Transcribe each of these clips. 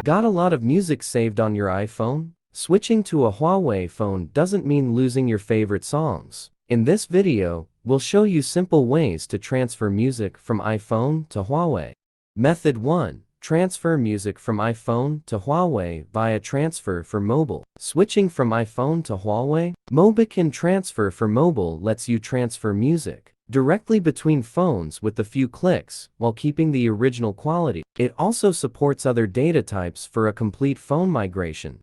Got a lot of music saved on your iPhone? Switching to a Huawei phone doesn't mean losing your favorite songs. In this video, we'll show you simple ways to transfer music from iPhone to Huawei. Method 1. Transfer music from iPhone to Huawei via transfer for mobile. Switching from iPhone to Huawei, Mobican Transfer for Mobile lets you transfer music directly between phones with a few clicks while keeping the original quality. It also supports other data types for a complete phone migration.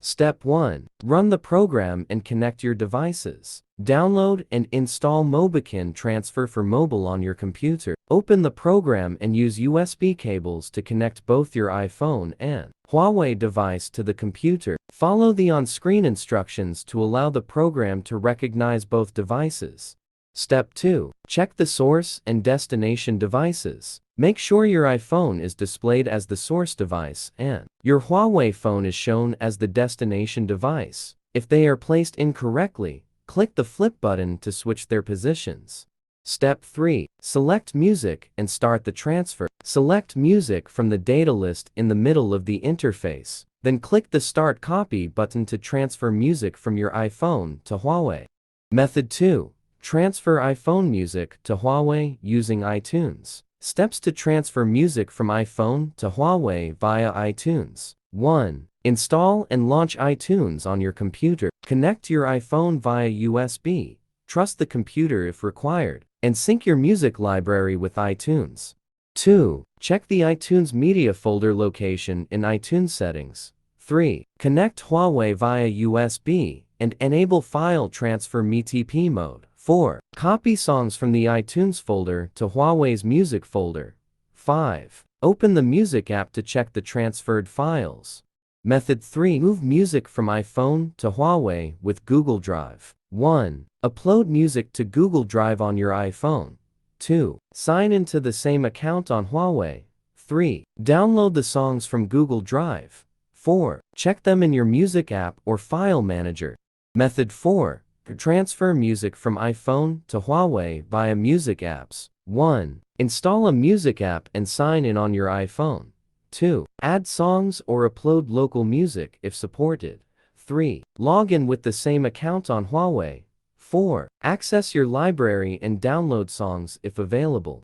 Step 1. Run the program and connect your devices. Download and install Mobican Transfer for Mobile on your computer. Open the program and use USB cables to connect both your iPhone and Huawei device to the computer. Follow the on-screen instructions to allow the program to recognize both devices. Step 2. Check the source and destination devices. Make sure your iPhone is displayed as the source device and your Huawei phone is shown as the destination device. If they are placed incorrectly, click the flip button to switch their positions. Step 3. Select music and start the transfer. Select music from the data list in the middle of the interface. Then click the Start Copy button to transfer music from your iPhone to Huawei. Method 2. Transfer iPhone music to Huawei using iTunes. Steps to transfer music from iPhone to Huawei via iTunes. 1. Install and launch iTunes on your computer. Connect your iPhone via USB. Trust the computer if required, and sync your music library with iTunes. 2. Check the iTunes Media folder location in iTunes settings. 3. Connect Huawei via USB and enable File Transfer MTP mode. 4. Copy songs from the iTunes folder to Huawei's music folder. 5. Open the music app to check the transferred files. Method 3. Move music from iPhone to Huawei with Google Drive. 1. Upload music to Google Drive on your iPhone. 2. Sign into the same account on Huawei. 3. Download the songs from Google Drive. 4. Check them in your music app or file manager. Method 4. Transfer music from iPhone to Huawei via music apps. 1. Install a music app and sign in on your iPhone. 2. Add songs or upload local music if supported. 3. Log in with the same account on Huawei. 4. Access your library and download songs if available.